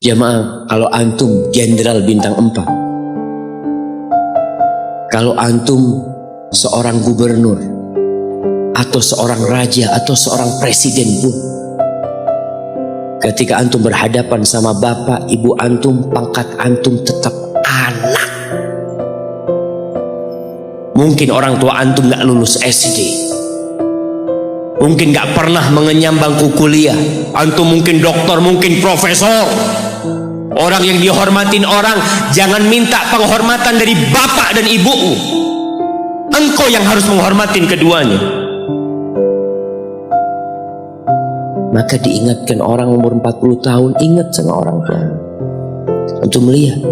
Jamaah, kalau antum jenderal bintang 4, kalau antum seorang gubernur atau seorang raja atau seorang presiden pun, ketika antum berhadapan sama bapak ibu antum, pangkat antum tetap anak. Mungkin orang tua antum gak lulus SD, mungkin gak pernah mengenyam bangku kuliah, antum mungkin dokter, mungkin profesor, orang yang dihormatin orang. Jangan minta penghormatan dari bapak dan ibumu, engkau yang harus menghormatin keduanya. Maka diingatkan orang umur 40 tahun, ingat sama orang tua. Antum lihat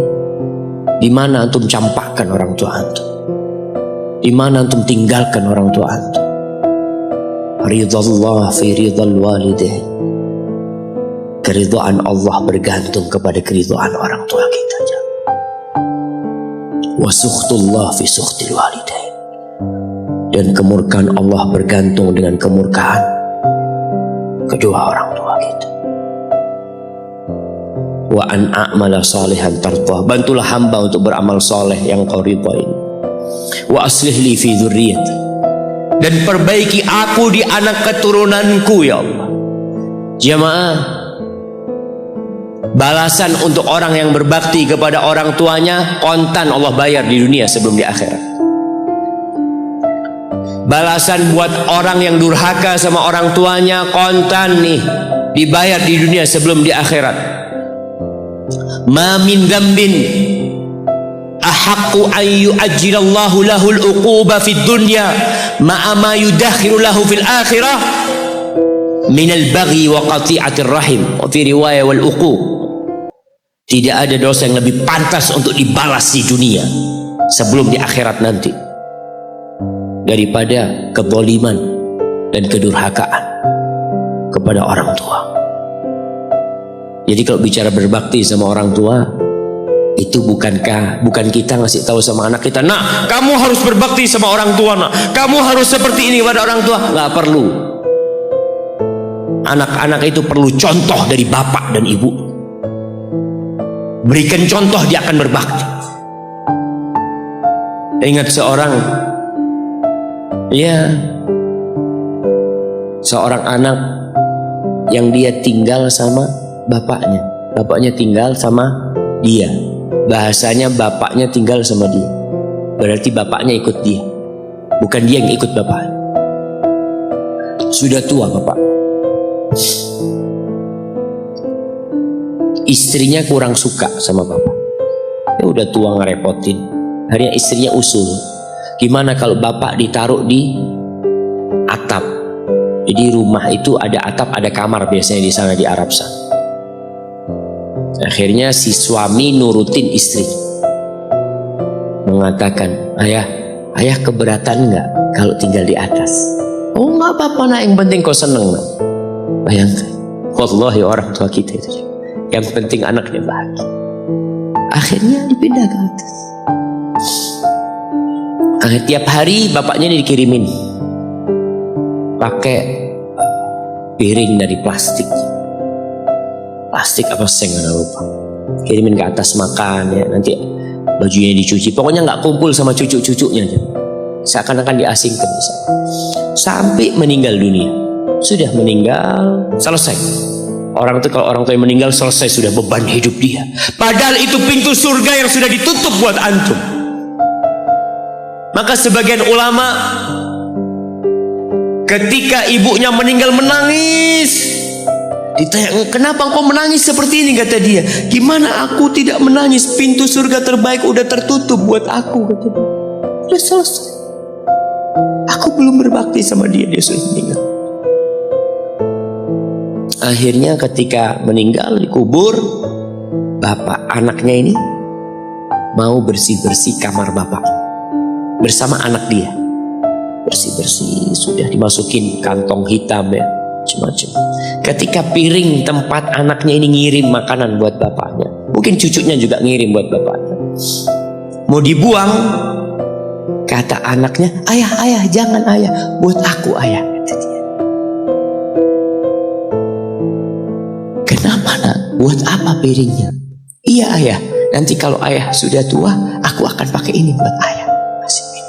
di mana antum campakkan orang tua antum, di mana antum tinggalkan orang tua antum. Ridallah fi ridal walidain, keridhaan Allah bergantung kepada keridhaan orang tua kita. Wa sukhtullah fi sukhtil walidain, dan kemurkaan Allah bergantung dengan kemurkaan kedua orang tua kita. Wa an a'mala salihan tardah, bantulah hamba untuk beramal soleh yang kau ridhain. Wa aslih li fi dzurriyyati, dan perbaiki aku di anak keturunanku ya Allah. Jamaah, balasan untuk orang yang berbakti kepada orang tuanya kontan Allah bayar di dunia sebelum di akhirat. Balasan buat orang yang durhaka sama orang tuanya kontan nih, dibayar di dunia sebelum di akhirat. Ma min dzambin ahaqqu an yu'ajjilallahu lahul uquba fid dunya ma'a ma yudakhiru lahu fil akhirah minal baghi wa qati'atir rahim, wa fi riwayah wal uquq. Tidak ada dosa yang lebih pantas untuk dibalas di dunia sebelum di akhirat nanti daripada kezaliman dan kedurhakaan kepada orang tua. Jadi kalau bicara berbakti sama orang tua, itu bukan kita ngasih tahu sama anak kita, nak kamu harus berbakti sama orang tua, nak kamu harus seperti ini pada orang tua. Nggak perlu. Anak-anak itu perlu contoh dari bapak dan ibu. Berikan contoh, dia akan berbakti. Ingat seorang anak yang dia tinggal sama bapaknya tinggal sama dia. Bahasanya bapaknya tinggal sama dia, berarti bapaknya ikut dia, bukan dia yang ikut bapak. Sudah tua bapak, istrinya kurang suka sama bapak. Ya udah tua ngerepotin. Akhirnya istrinya usul, gimana kalau bapak ditaruh di atap? Jadi rumah itu ada atap, ada kamar biasanya di sana di Arab sana. Akhirnya si suami nurutin istri, mengatakan, ayah keberatan nggak kalau tinggal di atas? Oh nggak apa-apa nak, yang penting kau seneng nak. Bayangkan, wallahi orang tua kita itu, yang penting anaknya bahagia. Akhirnya dipindah ke atas. Tiap hari bapaknya dikirimin pakai piring dari plastik apa seng nggak lupa, kirimin ke atas makan ya, nanti bajunya dicuci, pokoknya nggak kumpul sama cucu-cucunya, seakan-akan diasingkan sampai meninggal dunia. Sudah meninggal, selesai. Orang itu kalau orang tua yang meninggal selesai, sudah beban hidup dia, padahal itu pintu surga yang sudah ditutup buat antum. Maka sebagian ulama ketika ibunya meninggal menangis, ditanya, kenapa engkau menangis seperti ini? Kata dia, gimana aku tidak menangis, pintu surga terbaik udah tertutup buat aku, kata dia. Udah selesai, aku belum berbakti sama dia sudah meninggal. Akhirnya ketika meninggal dikubur, bapak anaknya ini mau bersih-bersih kamar bapak bersama anak dia. Bersih-bersih, sudah dimasukin kantong hitam ya, macam-macam. Ketika piring tempat anaknya ini ngirim makanan buat bapaknya, mungkin cucunya juga ngirim buat bapaknya, mau dibuang, kata anaknya, ayah jangan ayah, buat aku ayah, kata dia. Kenapa nak? buat apa piringnya? Iya ayah, nanti kalau ayah sudah tua, aku akan pakai ini buat ayah. Kasih ini.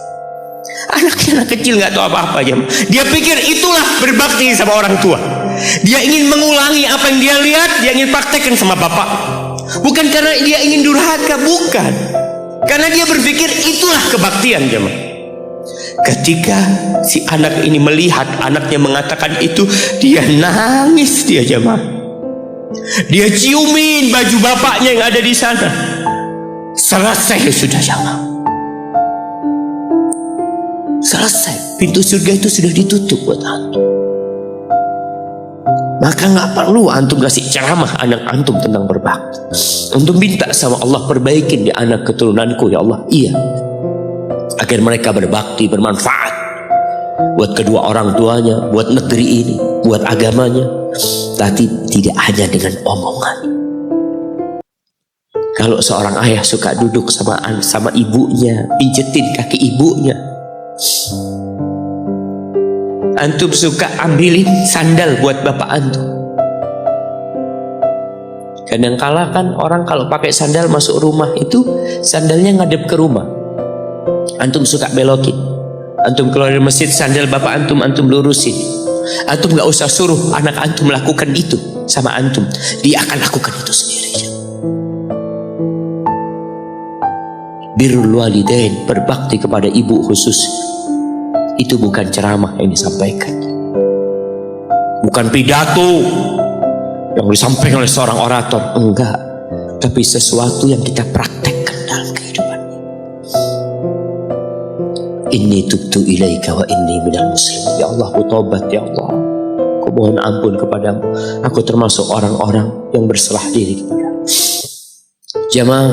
Anaknya anak kecil nggak tahu apa-apa aja. Dia pikir itulah berbakti sama orang tua. Dia ingin mengulangi apa yang dia lihat, dia ingin praktekkan sama bapak. Bukan karena dia ingin durhaka, bukan. Karena dia berpikir itulah kebaktian jemaah. Ketika si anak ini melihat anaknya mengatakan itu, dia nangis dia jemaah. Dia ciumin baju bapaknya yang ada di sana. Selesai sudah jemaah. Selesai. Pintu surga itu sudah ditutup buat antum. Maka nggak perlu antum kasih ceramah anak antum tentang berbakti. Antum minta sama Allah, perbaikin di anak keturunanku ya Allah. Iya. Agar mereka berbakti, bermanfaat buat kedua orang tuanya, buat negeri ini, buat agamanya. Tapi tidak hanya dengan omongan. Kalau seorang ayah suka duduk sama ibunya, pijetin kaki ibunya. Antum suka ambilin sandal buat bapak antum. Kadangkala kan orang kalau pakai sandal masuk rumah itu sandalnya ngadep ke rumah. Antum suka belokin. Antum keluar dari masjid, sandal bapak antum lurusin. Antum gak usah suruh anak antum lakukan itu sama antum. Dia akan lakukan itu sendiri. Birrul walidain, berbakti kepada ibu khusus. Itu bukan ceramah yang disampaikan. Bukan pidato yang disampaikan oleh seorang orator. Enggak. Tapi sesuatu yang kita praktekkan dalam kehidupan. Inni tubtu ilaika wa inni minal muslimin. Ya Allah, aku tobat ya Allah. Aku mohon ampun kepadamu. Aku termasuk orang-orang yang berserah diri kepadamu. Jamaah,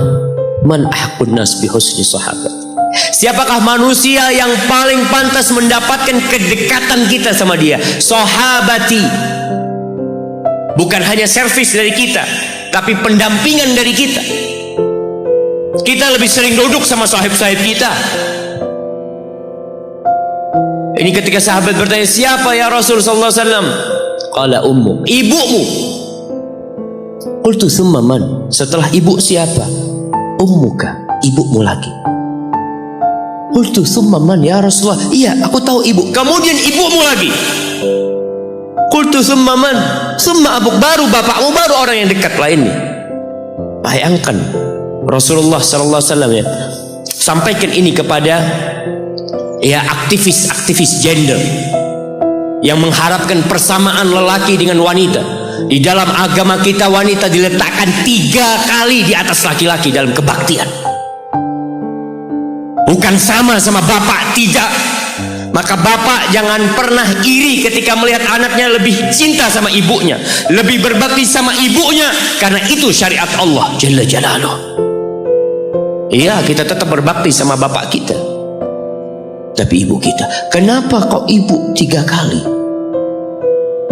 man ahqun nas bi husni sahabat. Siapakah manusia yang paling pantas mendapatkan kedekatan kita sama dia? Sahabati. Bukan hanya servis dari kita, tapi pendampingan dari kita. Kita lebih sering duduk sama sahib-sahib kita. Ini ketika sahabat bertanya, siapa ya Rasul sallallahu alaihi wasallam? Qala ummu, ibumu. Qultu summa man? Setelah ibu siapa? Ummuka, ibumu lagi. Qultu summa man ya Rasulullah? Iya, aku tahu ibu. Kemudian ibumu lagi. Qultu summa man? Summa abuk, baru bapakmu, baru orang yang dekat lainnya. Bayangkan Rasulullah sallallahu alaihi wasallam ya, sampaikan ini kepada ya aktivis gender yang mengharapkan persamaan lelaki dengan wanita. Di dalam agama kita wanita diletakkan 3 kali di atas laki-laki dalam kebaktian. Bukan sama bapak, tidak. Maka bapak jangan pernah iri ketika melihat anaknya lebih cinta sama ibunya, lebih berbakti sama ibunya, karena itu syariat Allah Jalla Jalaluh. Iya, kita tetap berbakti sama bapak kita. Tapi ibu kita, kenapa kok ibu 3 kali?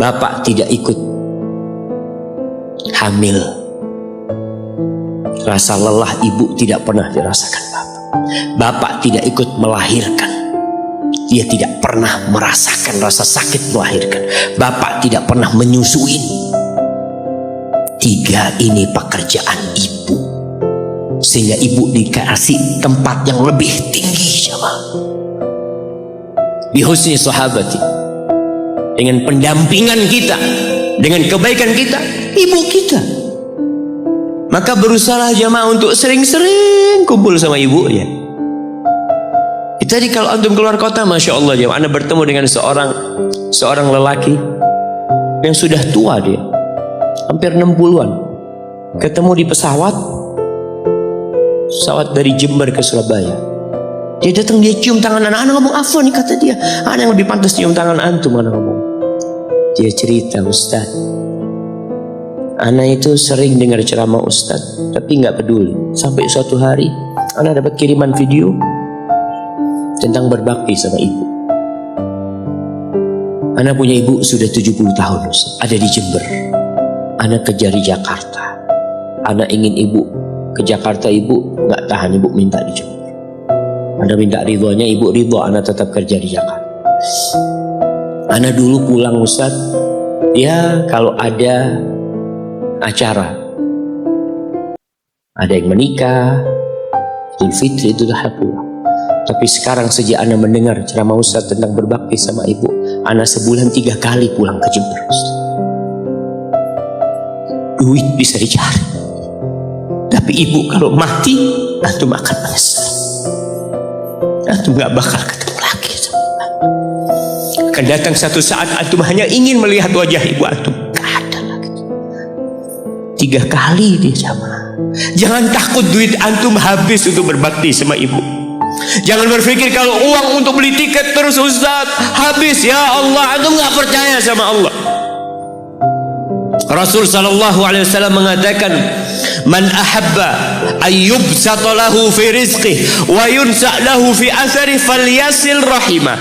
Bapak tidak ikut hamil. Rasa lelah ibu tidak pernah dirasakan bapak. Bapak tidak ikut melahirkan. Dia tidak pernah merasakan rasa sakit melahirkan. Bapak tidak pernah menyusuin. 3 ini pekerjaan ibu. Sehingga ibu dikasih tempat yang lebih tinggi, jemaah. Bihusni sahabati, dengan pendampingan kita, dengan kebaikan kita, ibu kita. Maka berusaha jamaah untuk sering-sering kumpul sama ibunya. Tadi kalau antum keluar kota, masya Allah jamaah, anda bertemu dengan seorang lelaki yang sudah tua, dia hampir 60-an, ketemu di pesawat dari Jember ke Surabaya. Dia datang, dia cium tangan anak ngomong, apa nih kata dia, anak yang lebih pantas cium tangan antum, anak ngomong. Dia cerita, Ustaz, anak itu sering dengar ceramah Ustaz, tapi nggak peduli. Sampai suatu hari anak dapat kiriman video tentang berbakti sama ibu. Anak punya ibu sudah 70 tahun Ustaz, ada di Jember. Anak kerja di Jakarta. Anak ingin ibu ke Jakarta, ibu nggak tahan, ibu minta di Jember. Anda minta ridhonya, ibu ridho anak tetap kerja di Jakarta. Anak dulu pulang Ustaz, ya kalau ada acara Ada yang menikah, Idul Fitri, Idul Adha pulang. Tapi sekarang sejak Ana mendengar ceramah Ustaz tentang berbakti sama ibu, Ana sebulan 3 kali pulang ke Jember, Ustaz. Duit bisa dicari, tapi ibu kalau mati, antum akan menyesal. Antum gak bakal ketemu lagi. Akan datang satu saat antum hanya ingin melihat wajah ibu antum, gak ada lagi. 3 kali dia jamaah. Jangan takut duit antum habis untuk berbakti sama ibu. Jangan berpikir kalau uang untuk beli tiket terus Ustaz habis, ya Allah, antum gak percaya sama Allah. Rasul sallallahu alaihi wasallam mengatakan, man ahabba ayyubsata lahu fi rizqihi wa yunsa lahu fi athari falyasil rahimah.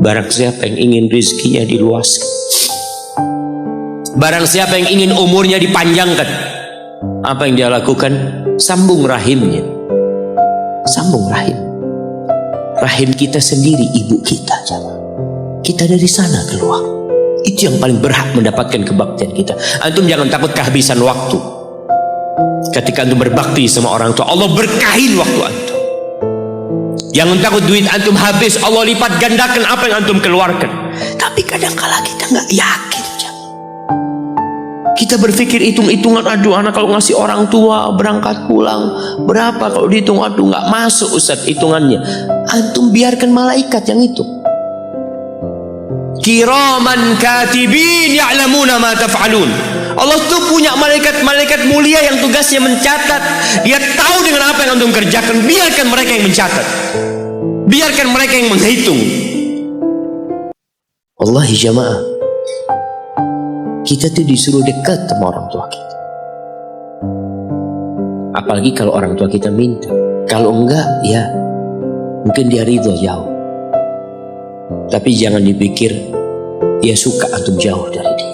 Barang siapa yang ingin rizkinya diluaskan, barang siapa yang ingin umurnya dipanjangkan, apa yang dia lakukan? Sambung rahimnya. Sambung rahim. Rahim kita sendiri, ibu kita. Kita dari sana keluar. Itu yang paling berhak mendapatkan kebaktian kita. Antum jangan takut kehabisan waktu. Ketika antum berbakti sama orang tua, Allah berkahin waktu antum. Jangan takut duit antum habis, Allah lipat gandakan apa yang antum keluarkan. Tapi kadang-kala kita nggak yakin. Kita berpikir hitung-hitungan, aduh anak kalau ngasih orang tua berangkat pulang berapa, kalau dihitung aduh nggak masuk Ustaz hitungannya. Antum biarkan malaikat yang itu. Kiraman katibin ya'lamuna ma taf'alun. Allah tuh punya malaikat-malaikat mulia yang tugasnya mencatat. Dia tahu dengan apa yang antum kerjakan. Biarkan mereka yang mencatat. Biarkan mereka yang menghitung. Wallahi jamaah, kita tuh disuruh dekat sama orang tua kita. Apalagi kalau orang tua kita minta. Kalau enggak, ya mungkin dia ridho jauh. Tapi jangan dipikir dia suka antum jauh dari dia.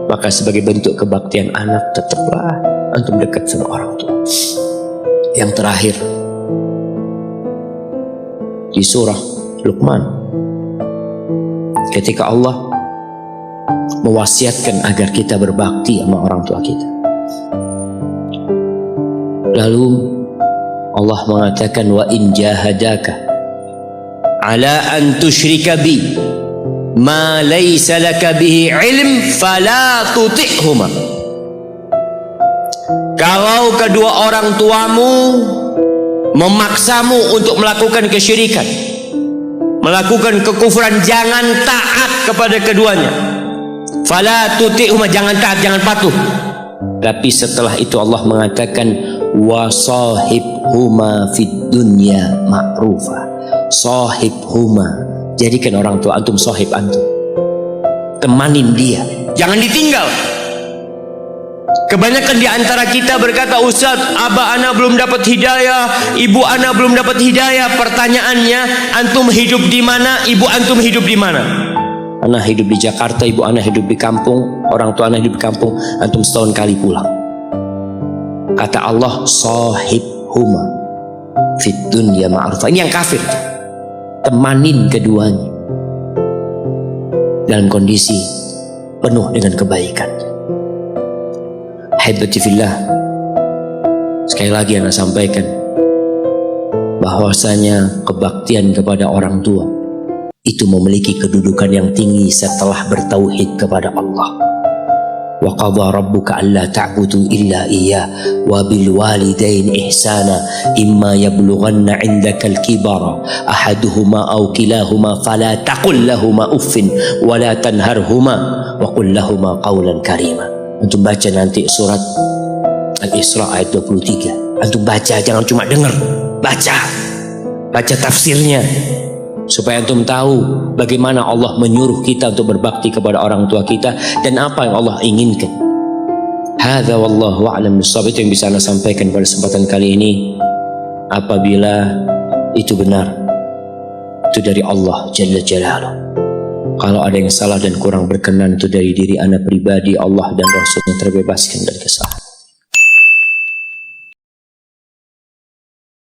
Maka sebagai bentuk kebaktian anak, tetaplah antum dekat sama orang tua. Yang terakhir, di surah Luqman, ketika Allah mewasiatkan agar kita berbakti sama orang tua kita, lalu Allah mengatakan, wa in jahadaka ala an tusyrika bi ma laysa laka bihi ilm fala tuti'huma. Kalau kedua orang tuamu memaksamu untuk melakukan kesyirikan, melakukan kekufuran, jangan taat kepada keduanya. Fala tuti'huma, jangan taat, jangan patuh. Tapi setelah itu Allah mengatakan, wasahibhuma fid dunya ma'rufa. Sahibhuma, jadikan orang tua antum sahib antum. Temanin dia, jangan ditinggal. Kebanyakan di antara kita berkata, Ustaz, abah ana belum dapat hidayah, ibu ana belum dapat hidayah. Pertanyaannya, antum hidup di mana? Ibu antum hidup di mana? Ana hidup di Jakarta, ibu ana hidup di kampung, orang tua ana hidup di kampung. Antum setahun kali pulang. Kata Allah, sahibhuma fid dunya ma'rufa. Ini yang kafir. Temanin keduanya dalam kondisi penuh dengan kebaikan. Haibati fillah, sekali lagi ana sampaikan bahwasanya kebaktian kepada orang tua itu memiliki kedudukan yang tinggi setelah bertauhid kepada Allah. Wa qadha rabbuka alla ta'budu illa iyyah wa bil walidain ihsana imma yablughanna 'indaka al-kibara ahaduhuma aw kilahuma fala taqul lahumā uffin wa la tanharhuma wa qul lahumā qawlan karīma. Antum baca nanti surat Al-Isra ayat 23. Antum baca, jangan cuma dengar, baca tafsirnya, supaya antum tahu bagaimana Allah menyuruh kita untuk berbakti kepada orang tua kita dan apa yang Allah inginkan. Hadza wallahu a'lam bissawab. Itu yang bisa Anda sampaikan pada kesempatan kali ini. Apabila itu benar, itu dari Allah Jalla Jalaluh. Kalau ada yang salah dan kurang berkenan, itu dari diri Anda pribadi. Allah dan Rasulnya terbebaskan dari kesalahan.